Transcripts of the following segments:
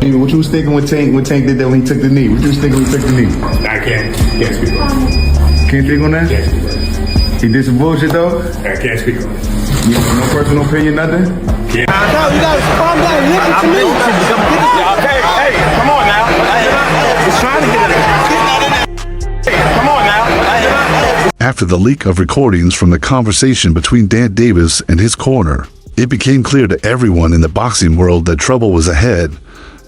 Tank, what you was thinking when Tank did that when he took the knee? What you was thinking when he took the knee? I can't speak on it. Can't speak on that? Can't speak on it. He did some bullshit though? I can't speak on it. You have no personal opinion, nothing? Yeah. No, you gotta calm down. Listen to me. Hey, come on now. He's trying to get it. Hey, come on now. After the leak of recordings from the conversation between Dan Davis and his corner, it became clear to everyone in the boxing world that trouble was ahead.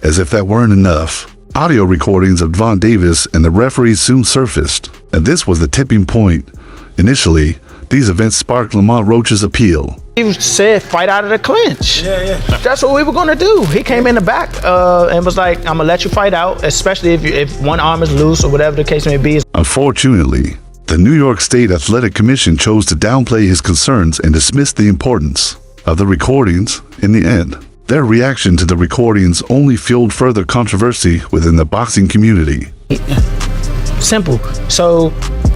As if that weren't enough, audio recordings of Gervonta Davis and the referees soon surfaced, and this was the tipping point. Initially, these events sparked Lamont Roach's appeal. He said fight out of the clinch. Yeah. That's what we were gonna do. He came in the back and was like, I'm gonna let you fight out, especially if one arm is loose or whatever the case may be. Unfortunately, the New York State Athletic Commission chose to downplay his concerns and dismiss the importance of the recordings in the end. Their reaction to the recordings only fueled further controversy within the boxing community. Simple. So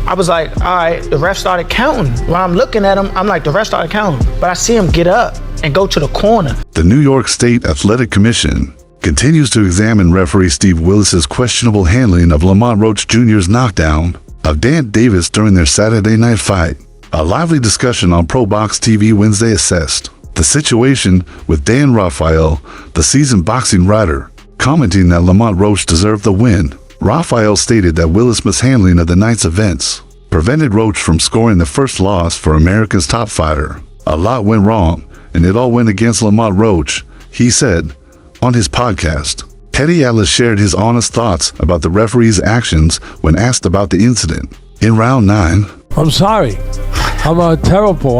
I was like, all right, the ref started counting. While I'm looking at him, I'm like, the ref started counting. But I see him get up and go to the corner. The New York State Athletic Commission continues to examine referee Steve Willis's questionable handling of Lamont Roach Jr.'s knockdown of Dan Davis during their Saturday night fight. A lively discussion on Pro Box TV Wednesday assessed the situation with Dan Raphael, the seasoned boxing writer, commenting that Lamont Roach deserved the win. Raphael stated that Willis' mishandling of the night's events prevented Roach from scoring the first loss for America's top fighter. A lot went wrong, and it all went against Lamont Roach, he said on his podcast. Teddy Atlas shared his honest thoughts about the referee's actions when asked about the incident. In round 9, I'm sorry. I'm terrible.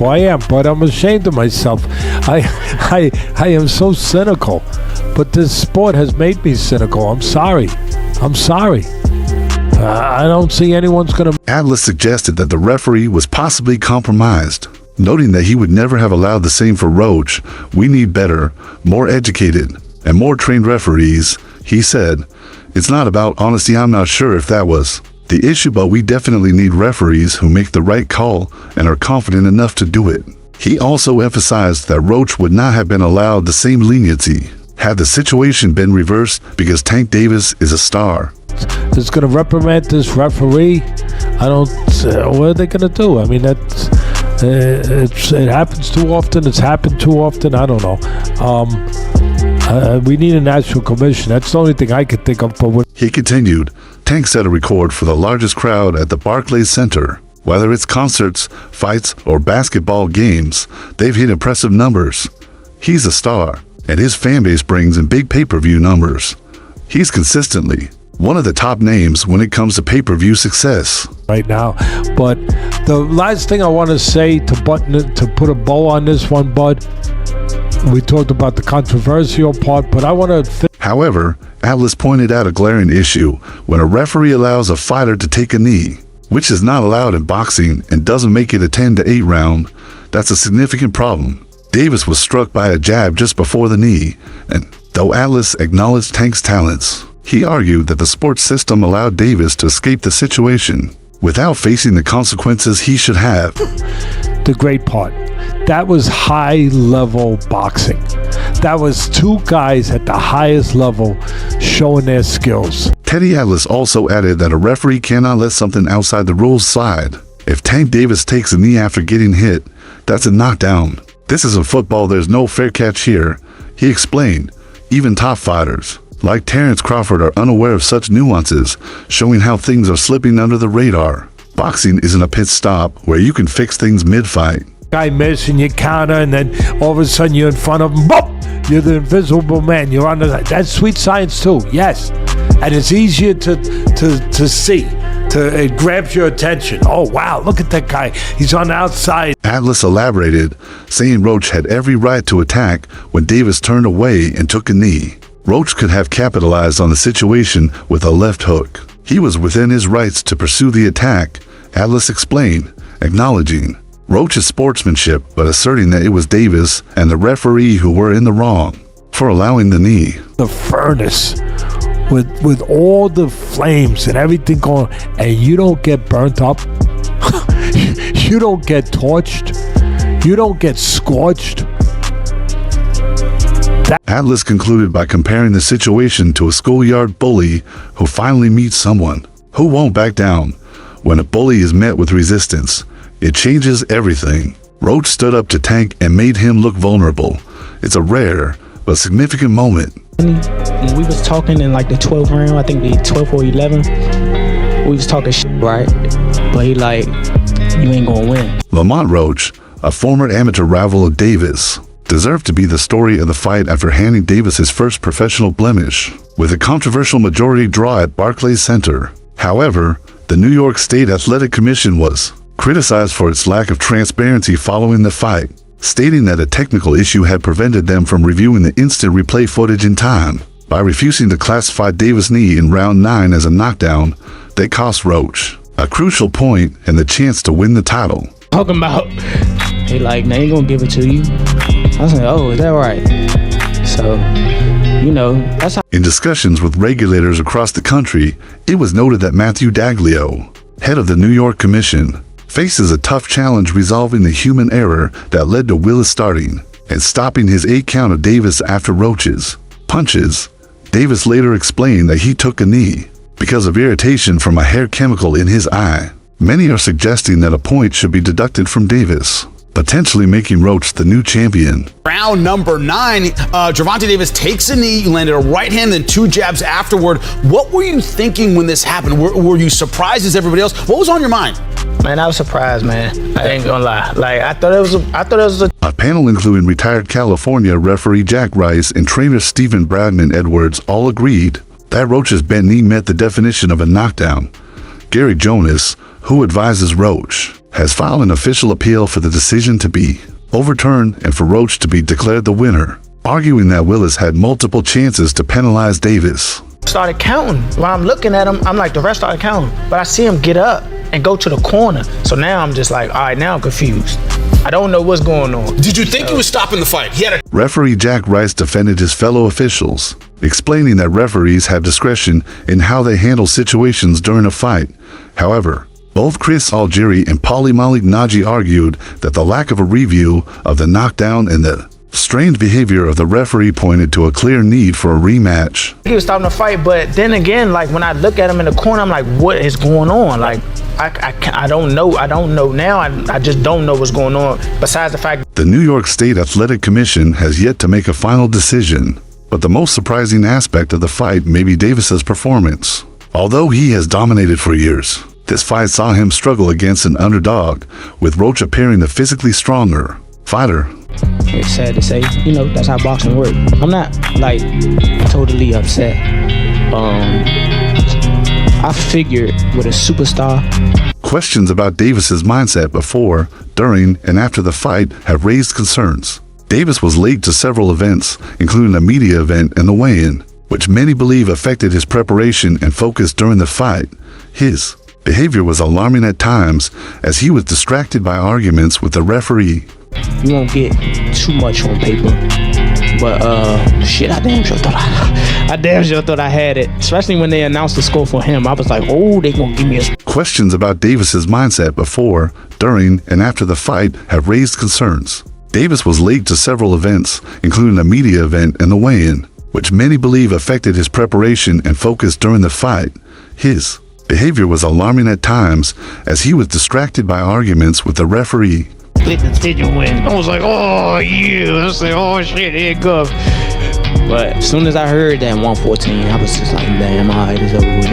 I am, but I'm ashamed of myself. I am so cynical, but this sport has made me cynical. I'm sorry. I don't see anyone's gonna. Atlas suggested that the referee was possibly compromised, noting that he would never have allowed the same for Roach. We need better, more educated, and more trained referees, he said. It's not about honesty. I'm not sure if that was the issue, but we definitely need referees who make the right call and are confident enough to do it. He also emphasized that Roach would not have been allowed the same leniency had the situation been reversed because Tank Davis is a star. It's going to reprimand this referee. What are they going to do? I mean, it happens too often. It's happened too often. I don't know. We need a national commission. That's the only thing I could think of. He continued, Tank set a record for the largest crowd at the Barclays Center. Whether it's concerts, fights, or basketball games, they've hit impressive numbers. He's a star, and his fan base brings in big pay-per-view numbers. He's consistently one of the top names when it comes to pay-per-view success right now. But the last thing I want to say to put a bow on this one, Bud, we talked about the controversial part, but I want to... However, Atlas pointed out a glaring issue when a referee allows a fighter to take a knee, which is not allowed in boxing and doesn't make it a 10-8 round. That's a significant problem. Davis was struck by a jab just before the knee, and though Atlas acknowledged Tank's talents, he argued that the sports system allowed Davis to escape the situation without facing the consequences he should have. The great part, that was high-level boxing. That was two guys at the highest level showing their skills. Teddy Atlas also added that a referee cannot let something outside the rules slide. If Tank Davis takes a knee after getting hit, that's a knockdown. This isn't football, there's no fair catch here. He explained, even top fighters like Terrence Crawford are unaware of such nuances, showing how things are slipping under the radar. Boxing isn't a pit stop where you can fix things mid-fight. Guy miss and you counter, and then all of a sudden you're in front of him. Boop! You're the invisible man. You're on the. That's sweet science too. Yes, and it's easier to see. It grabs your attention. Oh wow! Look at that guy. He's on the outside. Atlas elaborated, saying Roach had every right to attack when Davis turned away and took a knee. Roach could have capitalized on the situation with a left hook. He was within his rights to pursue the attack, Atlas explained, acknowledging Roach's sportsmanship but asserting that it was Davis and the referee who were in the wrong for allowing the knee. The furnace with all the flames and everything going, and you don't get burnt up. You don't get torched. You don't get scorched. Atlas concluded by comparing the situation to a schoolyard bully who finally meets someone who won't back down. When a bully is met with resistance, it changes everything. Roach stood up to Tank and made him look vulnerable. It's a rare but significant moment. When we was talking in like the 12th round, I think the 12th or 11th, we was talking shit, right? But he like, you ain't gonna win. Lamont Roach, a former amateur rival of Davis, deserved to be the story of the fight after handing Davis his first professional blemish with a controversial majority draw at Barclays Center. However, the New York State Athletic Commission was criticized for its lack of transparency following the fight, stating that a technical issue had prevented them from reviewing the instant replay footage in time. By refusing to classify Davis' knee in round 9 as a knockdown, they cost Roach a crucial point and the chance to win the title. Talking about, they like, they ain't gonna give it to you. I was like, oh, is that right? So, you know, that's how. In discussions with regulators across the country, it was noted that Matthew Daglio, head of the New York Commission, faces a tough challenge resolving the human error that led to Willis starting and stopping his 8 count of Davis after Roach's punches. Davis later explained that he took a knee because of irritation from a hair chemical in his eye. Many are suggesting that a point should be deducted from Davis, potentially making Roach the new champion. Round number 9, Gervonta Davis takes a knee, you landed a right hand, then 2 jabs afterward. What were you thinking when this happened? Were you surprised as everybody else? What was on your mind? Man, I was surprised, man. I ain't gonna lie. Like, I thought it was a A panel including retired California referee Jack Rice and trainer Stephen Bradman Edwards all agreed that Roach's bent knee met the definition of a knockdown. Gary Jonas, who advises Roach, has filed an official appeal for the decision to be overturned and for Roach to be declared the winner, arguing that Willis had multiple chances to penalize Davis. started counting. While I'm looking at him, I'm like, the rest started counting. But I see him get up and go to the corner. So now I'm just like, all right, now I'm confused. I don't know what's going on. Did you think he was stopping the fight? He had a Referee Jack Rice defended his fellow officials, explaining that referees have discretion in how they handle situations during a fight. However, both Chris Algieri and Paulie Malik Naji argued that the lack of a review of the knockdown and the strange behavior of the referee pointed to a clear need for a rematch. He was stopping the fight, but then again, like when I look at him in the corner, I'm like, what is going on? Like, I don't know. I don't know now. I just don't know what's going on, besides the fact The New York State Athletic Commission has yet to make a final decision, but the most surprising aspect of the fight may be Davis's performance. Although he has dominated for years, this fight saw him struggle against an underdog, with Roach appearing the physically stronger fighter. it's sad to say, you know, that's how boxing works. I'm not like totally upset. I figured with a superstar. Questions about Davis's mindset before, during, and after the fight have raised concerns. Davis was late to several events, including a media event and the weigh-in, which many believe affected his preparation and focus during the fight. His behavior was alarming at times, as he was distracted by arguments with the referee. You won't get too much on paper, but shit, I damn sure thought I had it. Especially when they announced the score for him, I was like, oh, they gonna give me a. Questions about Davis's mindset before, during, and after the fight have raised concerns. Davis was late to several events, including a media event and the weigh-in, which many believe affected his preparation and focus during the fight. His behavior was alarming at times, as he was distracted by arguments with the referee. Split decision win. I was like, oh, yeah. I was like, oh, shit, here it goes. But as soon as I heard that 114, I was just like, damn, all right, it's over with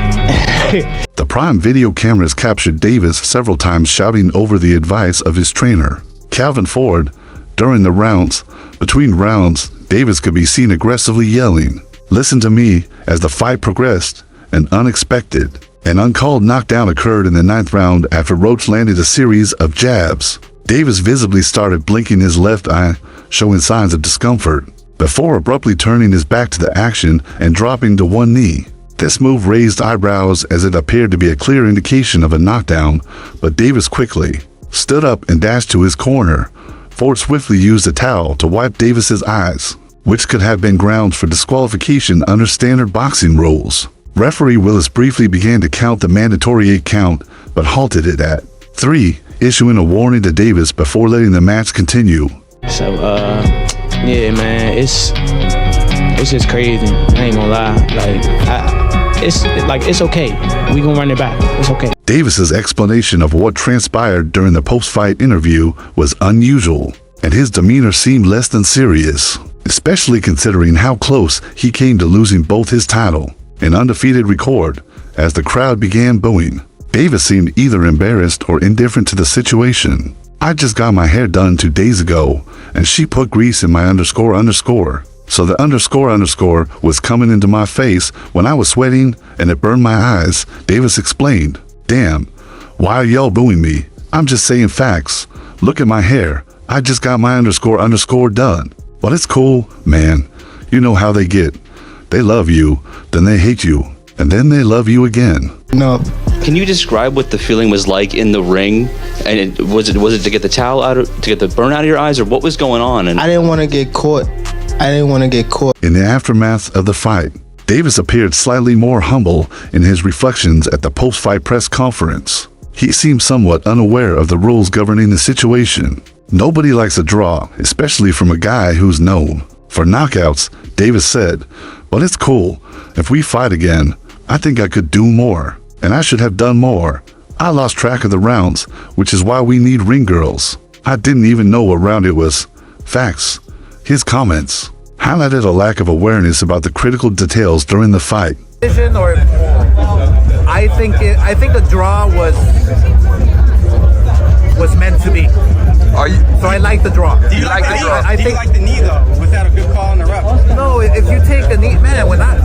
it. The Prime video cameras captured Davis several times shouting over the advice of his trainer, Calvin Ford. During the rounds, between rounds, Davis could be seen aggressively yelling, "Listen to me." As the fight progressed, an uncalled knockdown occurred in the 9th round after Roach landed a series of jabs. Davis visibly started blinking his left eye, showing signs of discomfort, before abruptly turning his back to the action and dropping to one knee. This move raised eyebrows as it appeared to be a clear indication of a knockdown, but Davis quickly stood up and dashed to his corner. Ford swiftly used a towel to wipe Davis's eyes, which could have been grounds for disqualification under standard boxing rules. Referee Willis briefly began to count the mandatory 8 count, but halted it at 3, issuing a warning to Davis before letting the match continue. So, yeah, man, it's it's just crazy. I ain't gonna lie. It's okay. We gonna run it back. It's okay. Davis's explanation of what transpired during the post-fight interview was unusual, and his demeanor seemed less than serious, especially considering how close he came to losing both his title and undefeated record as the crowd began booing. Davis seemed either embarrassed or indifferent to the situation. I just got my hair done 2 days ago, and she put grease in my underscore. So the underscore was coming into my face when I was sweating and it burned my eyes, Davis explained. Damn, why are y'all booing me? I'm just saying facts. Look at my hair. I just got my underscore done. But it's cool, man. You know how they get. They love you, then they hate you, and then they love you again. No. Can you describe what the feeling was like in the ring? And was it to get the towel out, to get the burn out of your eyes, or what was going on? And I didn't want to get caught. In the aftermath of the fight, Davis appeared slightly more humble in his reflections at the post-fight press conference. He seemed somewhat unaware of the rules governing the situation. Nobody likes a draw, especially from a guy who's known for knockouts, Davis said, but it's cool. If we fight again, I think I could do more, and I should have done more. I lost track of the rounds, which is why we need ring girls. I didn't even know what round it was. Facts. His comments highlighted a lack of awareness about the critical details during the fight. Or I think the draw was meant to be. So I like the draw. Do you like the draw? I think you like the knee though? Was that a good call on the ref? No, if you take a knee, man, we're not.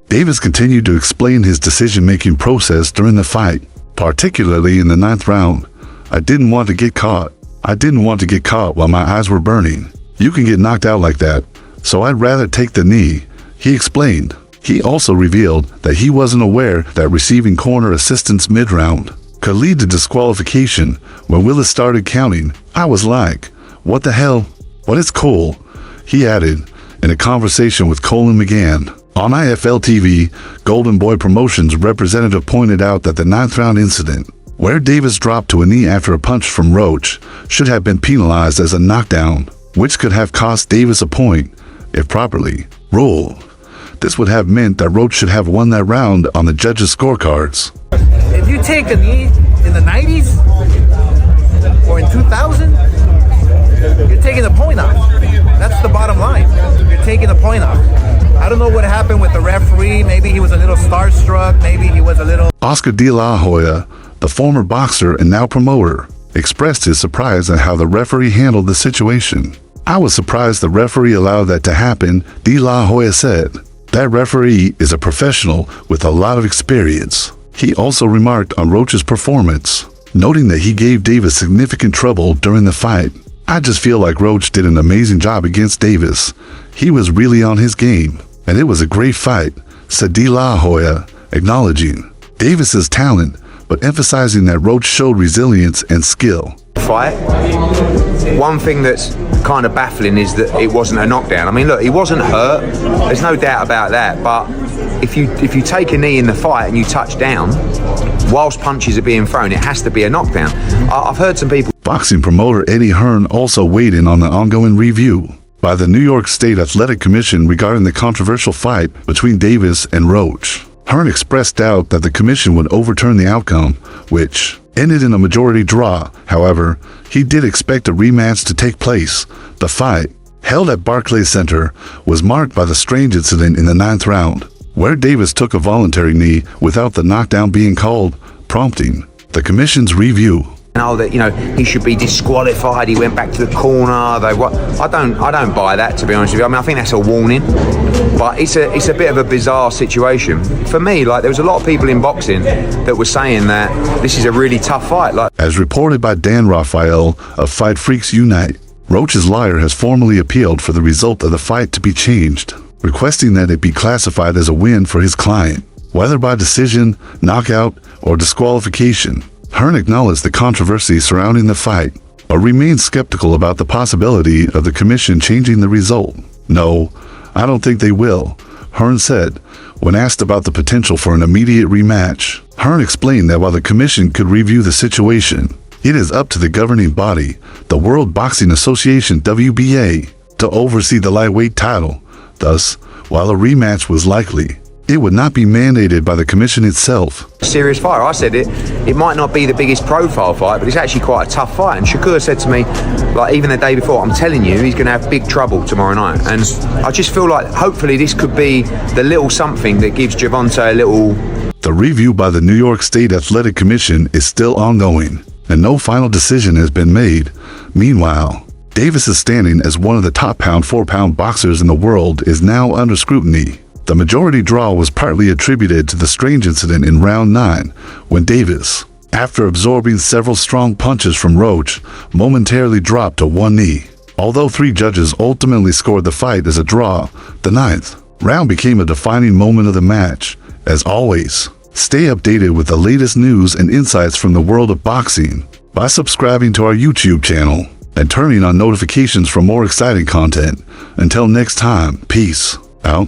Davis continued to explain his decision-making process during the fight, particularly in the 9th round. I didn't want to get caught. I didn't want to get caught while my eyes were burning. You can get knocked out like that, so I'd rather take the knee, he explained. He also revealed that he wasn't aware that receiving corner assistance mid-round could lead to disqualification. When Willis started counting, I was like, what the hell? But it's cool, he added in a conversation with Colin McGann. On IFL TV, Golden Boy Promotions representative pointed out that the 9th round incident, where Davis dropped to a knee after a punch from Roach, should have been penalized as a knockdown, which could have cost Davis a point if properly ruled. This would have meant that Roach should have won that round on the judges' scorecards. If you take a knee in the 90s or in 2000, you're taking a point off. That's the bottom line. You're taking a point off. I don't know what happened with the referee. Maybe he was a little starstruck. Maybe he was a little... Oscar De La Hoya, the former boxer and now promoter, expressed his surprise at how the referee handled the situation. I was surprised the referee allowed that to happen, De La Hoya said. That referee is a professional with a lot of experience. He also remarked on Roach's performance, noting that he gave Davis significant trouble during the fight. I just feel like Roach did an amazing job against Davis. He was really on his game, and it was a great fight, said De La Hoya, acknowledging Davis's talent, but emphasizing that Roach showed resilience and skill. Fight. One thing that's kind of baffling is that it wasn't a knockdown. I mean, look, he wasn't hurt. There's no doubt about that. But if you take a knee in the fight and you touch down, whilst punches are being thrown, it has to be a knockdown. I've heard some people. Boxing promoter Eddie Hearn also weighed in on the ongoing review by the New York State Athletic Commission regarding the controversial fight between Davis and Roach. Hearn expressed doubt that the commission would overturn the outcome, which ended in a majority draw. However, he did expect a rematch to take place. The fight, held at Barclays Center, was marked by the strange incident in the 9th round, where Davis took a voluntary knee without the knockdown being called, prompting the commission's review. That he should be disqualified. He went back to the corner. I don't buy that, to be honest with you. I mean, I think that's a warning, but it's a bit of a bizarre situation for me. Like, there was a lot of people in boxing that were saying that this is a really tough fight. As reported by Dan Raphael of Fight Freaks Unite, Roach's lawyer has formally appealed for the result of the fight to be changed, requesting that it be classified as a win for his client, whether by decision, knockout, or disqualification. Hearn acknowledged the controversy surrounding the fight, but remained skeptical about the possibility of the commission changing the result. No, I don't think they will, Hearn said, when asked about the potential for an immediate rematch. Hearn explained that while the commission could review the situation, it is up to the governing body, the World Boxing Association WBA, to oversee the lightweight title. Thus, While a rematch was likely, it would not be mandated by the commission itself. Serious fight. I said it might not be the biggest profile fight, but it's actually quite a tough fight. And Shakur said to me, like even the day before, I'm telling you, he's going to have big trouble tomorrow night. And I just feel like hopefully this could be the little something that gives Gervonta a little... The review by the New York State Athletic Commission is still ongoing, and no final decision has been made. Meanwhile, Davis' standing as one of the top pound-for-pound boxers in the world is now under scrutiny. The majority draw was partly attributed to the strange incident in round 9, when Davis, after absorbing several strong punches from Roach, momentarily dropped to one knee. Although 3 judges ultimately scored the fight as a draw, the 9th round became a defining moment of the match. As always, stay updated with the latest news and insights from the world of boxing by subscribing to our YouTube channel and turning on notifications for more exciting content. Until next time, peace out.